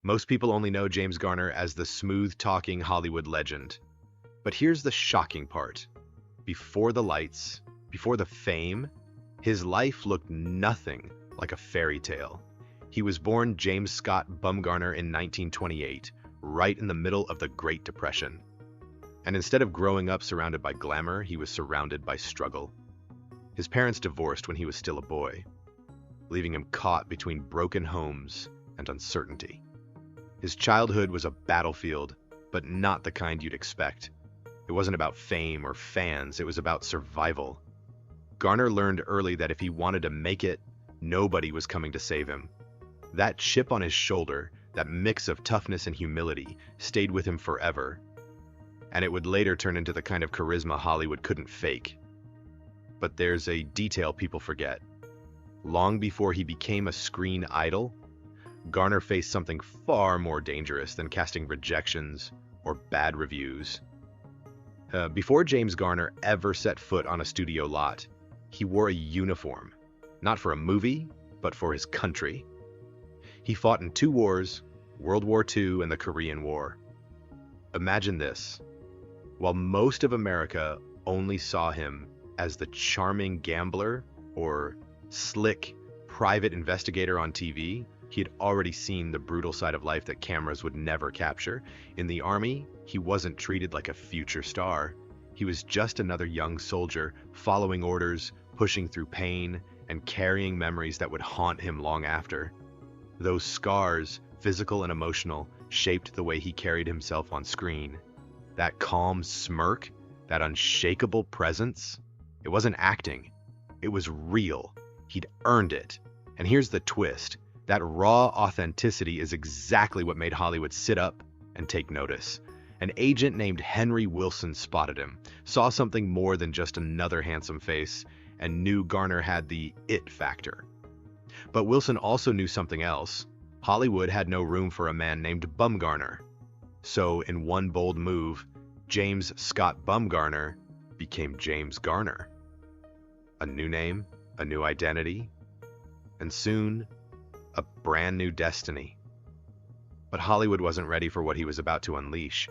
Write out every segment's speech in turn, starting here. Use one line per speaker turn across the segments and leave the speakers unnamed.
Most people only know James Garner as the smooth-talking Hollywood legend. But here's the shocking part. Before the lights, before the fame, his life looked nothing like a fairy tale. He was born James Scott Bumgarner in 1928, right in the middle of the Great Depression. And instead of growing up surrounded by glamour, he was surrounded by struggle. His parents divorced when he was still a boy, leaving him caught between broken homes and uncertainty. His childhood was a battlefield, but not the kind you'd expect. It wasn't about fame or fans, it was about survival. Garner learned early that if he wanted to make it, nobody was coming to save him. That chip on his shoulder, that mix of toughness and humility, stayed with him forever. And it would later turn into the kind of charisma Hollywood couldn't fake. But there's a detail people forget. Long before he became a screen idol, Garner faced something far more dangerous than casting rejections or bad reviews. Before James Garner ever set foot on a studio lot, he wore a uniform, not for a movie, but for his country. He fought in two wars, World War II and the Korean War. Imagine this. While most of America only saw him as the charming gambler or slick private investigator on TV, he had already seen the brutal side of life that cameras would never capture. In the Army, he wasn't treated like a future star. He was just another young soldier, following orders, pushing through pain, and carrying memories that would haunt him long after. Those scars, physical and emotional, shaped the way he carried himself on screen. That calm smirk, that unshakable presence, it wasn't acting. It was real. He'd earned it. And here's the twist. That raw authenticity is exactly what made Hollywood sit up and take notice. An agent named Henry Wilson spotted him, saw something more than just another handsome face, and knew Garner had the it factor. But Wilson also knew something else. Hollywood had no room for a man named Bumgarner. So in one bold move, James Scott Bumgarner became James Garner. A new name, a new identity, and soon, a brand new destiny. But Hollywood wasn't ready for what he was about to unleash.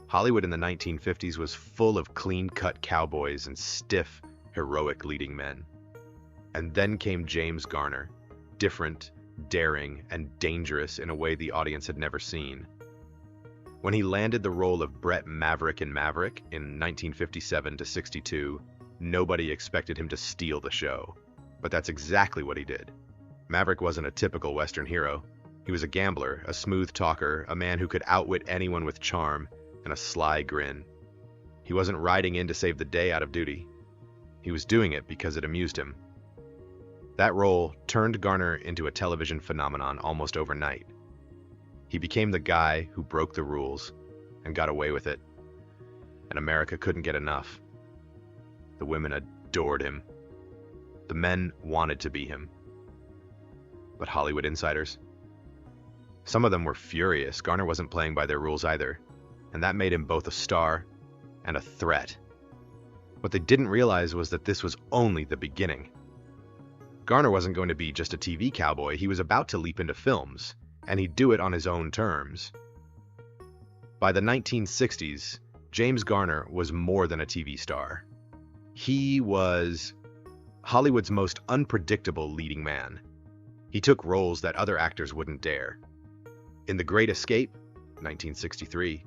Hollywood in the 1950s was full of clean-cut cowboys and stiff, heroic leading men. And then came James Garner, different, daring, and dangerous in a way the audience had never seen. When he landed the role of Brett Maverick in Maverick in 1957 to 62, nobody expected him to steal the show. But that's exactly what he did. Maverick wasn't a typical Western hero. He was a gambler, a smooth talker, a man who could outwit anyone with charm and a sly grin. He wasn't riding in to save the day out of duty. He was doing it because it amused him. That role turned Garner into a television phenomenon almost overnight. He became the guy who broke the rules and got away with it. And America couldn't get enough. The women adored him. The men wanted to be him. But Hollywood insiders? Some of them were furious. Garner wasn't playing by their rules either, and that made him both a star and a threat. What they didn't realize was that this was only the beginning. Garner wasn't going to be just a TV cowboy. He was about to leap into films, and he'd do it on his own terms. By the 1960s, James Garner was more than a TV star. He was Hollywood's most unpredictable leading man. He took roles that other actors wouldn't dare. In The Great Escape, 1963,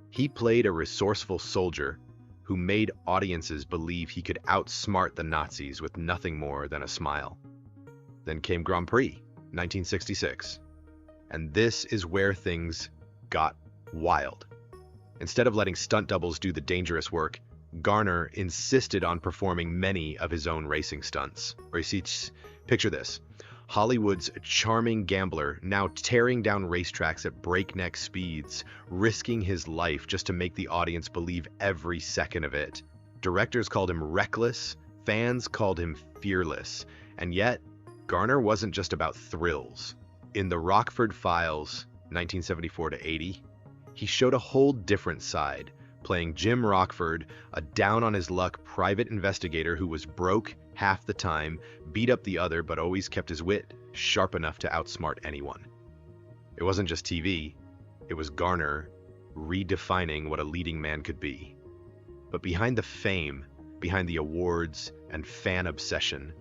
he played a resourceful soldier who made audiences believe he could outsmart the Nazis with nothing more than a smile. Then came Grand Prix, 1966. And this is where things got wild. Instead of letting stunt doubles do the dangerous work, Garner insisted on performing many of his own racing stunts. Or you see, picture this. Hollywood's charming gambler now tearing down racetracks at breakneck speeds, risking his life just to make the audience believe every second of it. Directors called him reckless, fans called him fearless, and yet, Garner wasn't just about thrills. In The Rockford Files, 1974 to 80, he showed a whole different side, playing Jim Rockford, a down-on-his-luck private investigator who was broke half the time, beat up the other, but always kept his wit sharp enough to outsmart anyone. It wasn't just TV, it was Garner redefining what a leading man could be. But behind the fame, behind the awards and fan obsession,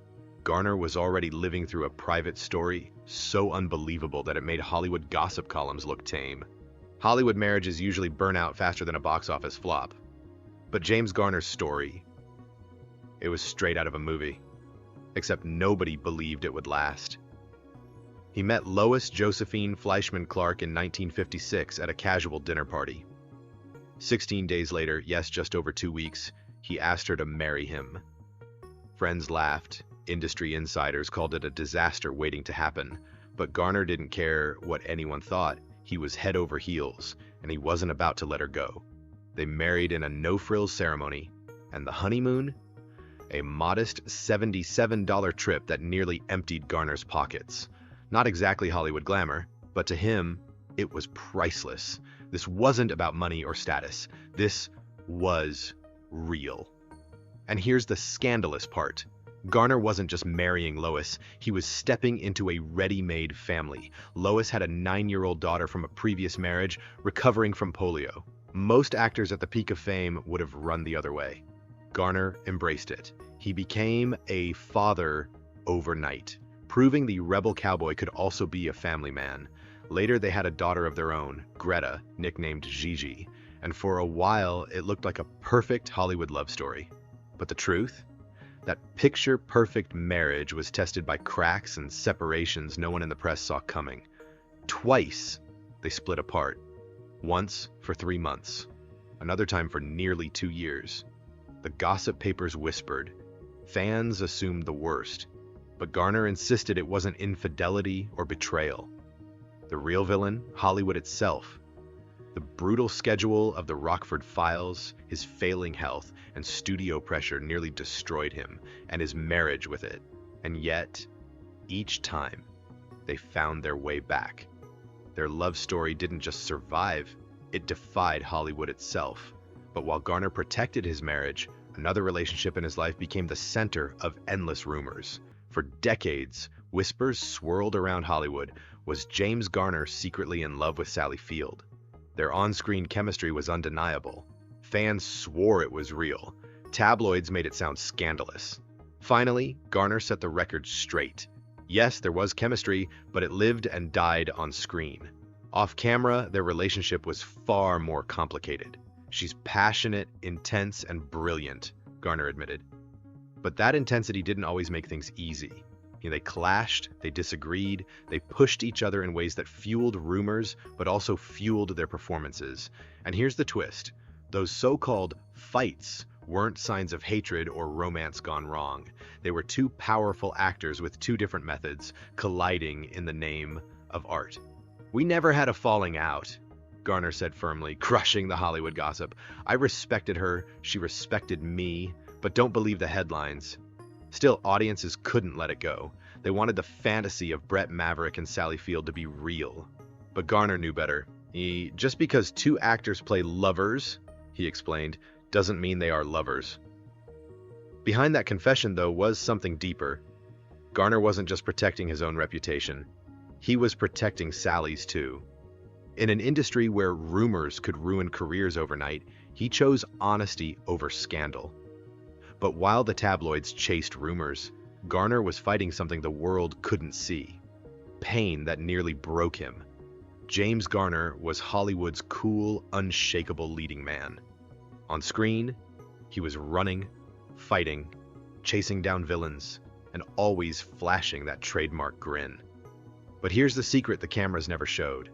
Garner was already living through a private story so unbelievable that it made Hollywood gossip columns look tame. Hollywood marriages usually burn out faster than a box office flop. But James Garner's story, it was straight out of a movie. Except nobody believed it would last. He met Lois Josephine Fleischman Clark in 1956 at a casual dinner party. 16 days later, yes, just over 2 weeks, he asked her to marry him. Friends laughed. Industry insiders called it a disaster waiting to happen. But Garner didn't care what anyone thought. He was head over heels, and he wasn't about to let her go. They married in a no-frills ceremony. And the honeymoon? A modest $77 trip that nearly emptied Garner's pockets. Not exactly Hollywood glamour, but to him, it was priceless. This wasn't about money or status. This was real. And here's the scandalous part. Garner wasn't just marrying Lois, he was stepping into a ready-made family. Lois had a 9-year-old daughter from a previous marriage, recovering from polio. Most actors at the peak of fame would have run the other way. Garner embraced it. He became a father overnight, proving the rebel cowboy could also be a family man. Later, they had a daughter of their own, Greta, nicknamed Gigi, and for a while, it looked like a perfect Hollywood love story. But the truth? That picture-perfect marriage was tested by cracks and separations no one in the press saw coming. Twice, they split apart. Once for 3 months, another time for nearly 2 years. The gossip papers whispered. Fans assumed the worst, but Garner insisted it wasn't infidelity or betrayal. The real villain, Hollywood itself. The brutal schedule of the Rockford Files, his failing health, and studio pressure nearly destroyed him, and his marriage with it. And yet, each time, they found their way back. Their love story didn't just survive, it defied Hollywood itself. But while Garner protected his marriage, another relationship in his life became the center of endless rumors. For decades, whispers swirled around Hollywood. Was James Garner secretly in love with Sally Field? Their on-screen chemistry was undeniable. Fans swore it was real. Tabloids made it sound scandalous. Finally, Garner set the record straight. Yes, there was chemistry, but it lived and died on screen. Off camera, their relationship was far more complicated. She's passionate, intense, and brilliant, Garner admitted. But that intensity didn't always make things easy. They clashed, they disagreed, they pushed each other in ways that fueled rumors, but also fueled their performances. And here's the twist. Those so-called fights weren't signs of hatred or romance gone wrong. They were two powerful actors with two different methods, colliding in the name of art. We never had a falling out, Garner said firmly, crushing the Hollywood gossip. I respected her, she respected me, but don't believe the headlines. Still, audiences couldn't let it go. They wanted the fantasy of Brett Maverick and Sally Field to be real. But Garner knew better. Just because two actors play lovers, he explained, doesn't mean they are lovers. Behind that confession, though, was something deeper. Garner wasn't just protecting his own reputation. He was protecting Sally's too. In an industry where rumors could ruin careers overnight, he chose honesty over scandal. But while the tabloids chased rumors, Garner was fighting something the world couldn't see. Pain that nearly broke him. James Garner was Hollywood's cool, unshakable leading man. On screen, he was running, fighting, chasing down villains, and always flashing that trademark grin. But here's the secret the cameras never showed.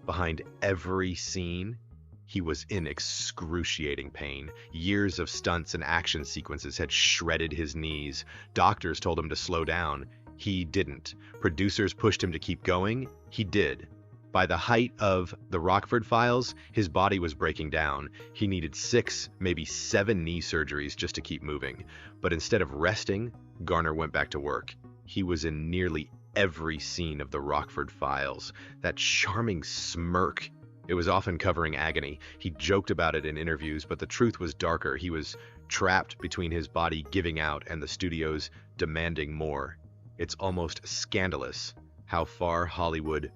Behind every scene, he was in excruciating pain. Years of stunts and action sequences had shredded his knees. Doctors told him to slow down. He didn't. Producers pushed him to keep going. He did. By the height of the Rockford Files, his body was breaking down. He needed 6, maybe 7 knee surgeries just to keep moving. But instead of resting, Garner went back to work. He was in nearly every scene of the Rockford Files. That charming smirk. It was often covering agony. He joked about it in interviews, but the truth was darker. He was trapped between his body giving out and the studios demanding more. It's almost scandalous how far Hollywood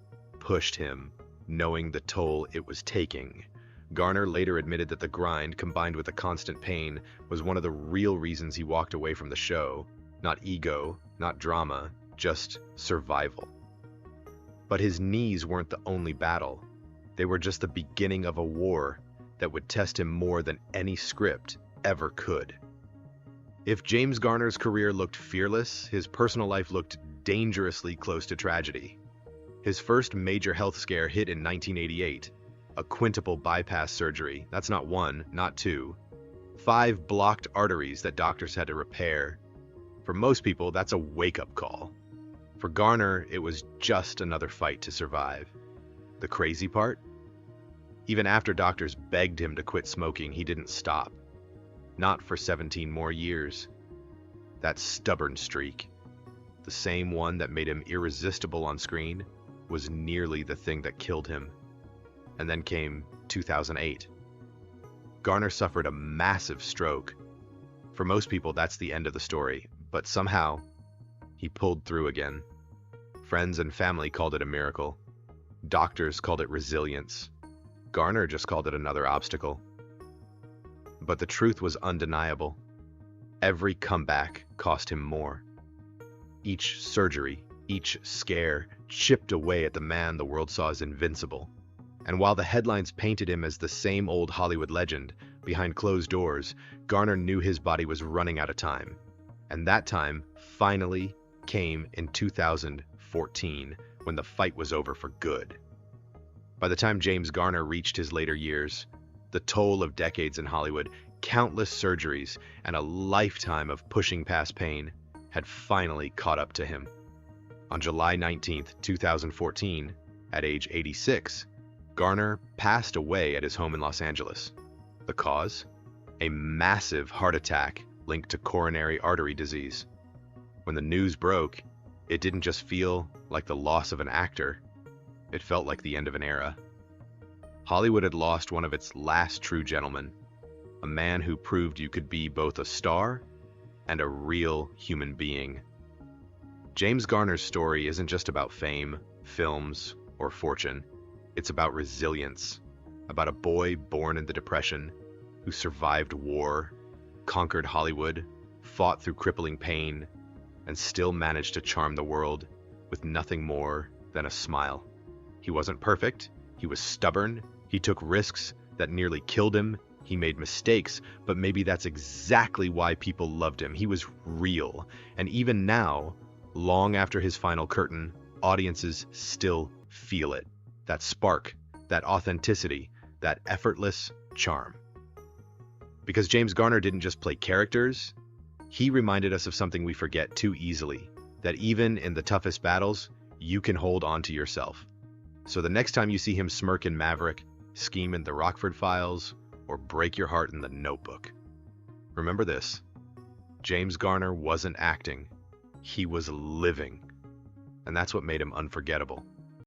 pushed him, knowing the toll it was taking. Garner later admitted that the grind, combined with the constant pain, was one of the real reasons he walked away from the show. Not ego, not drama, just survival. But his knees weren't the only battle. They were just the beginning of a war that would test him more than any script ever could. If James Garner's career looked fearless, his personal life looked dangerously close to tragedy. His first major health scare hit in 1988, a quintuple bypass surgery. That's not one, not two. 5 blocked arteries that doctors had to repair. For most people, that's a wake-up call. For Garner, it was just another fight to survive. The crazy part? Even after doctors begged him to quit smoking, he didn't stop. Not for 17 more years. That stubborn streak, the same one that made him irresistible on screen, was nearly the thing that killed him. And then came 2008. Garner suffered a massive stroke. For most people, that's the end of the story, but somehow, he pulled through again. Friends and family called it a miracle. Doctors called it resilience. Garner just called it another obstacle. But the truth was undeniable. Every comeback cost him more. Each surgery, each scare, chipped away at the man the world saw as invincible. And while the headlines painted him as the same old Hollywood legend, behind closed doors, Garner knew his body was running out of time. And that time finally came in 2014, when the fight was over for good. By the time James Garner reached his later years, the toll of decades in Hollywood, countless surgeries, and a lifetime of pushing past pain had finally caught up to him. On July 19, 2014, at age 86, Garner passed away at his home in Los Angeles. The cause? A massive heart attack linked to coronary artery disease. When the news broke, it didn't just feel like the loss of an actor, it felt like the end of an era. Hollywood had lost one of its last true gentlemen, a man who proved you could be both a star and a real human being. James Garner's story isn't just about fame, films, or fortune. It's about resilience, about a boy born in the Depression who survived war, conquered Hollywood, fought through crippling pain, and still managed to charm the world with nothing more than a smile. He wasn't perfect, he was stubborn, he took risks that nearly killed him, he made mistakes, but maybe that's exactly why people loved him. He was real, and even now, long after his final curtain, audiences still feel it. That spark, that authenticity, that effortless charm. Because James Garner didn't just play characters, he reminded us of something we forget too easily, that even in the toughest battles, you can hold on to yourself. So the next time you see him smirk in Maverick, scheme in the Rockford Files, or break your heart in The Notebook, remember this: James Garner wasn't acting, he was living. And that's what made him unforgettable.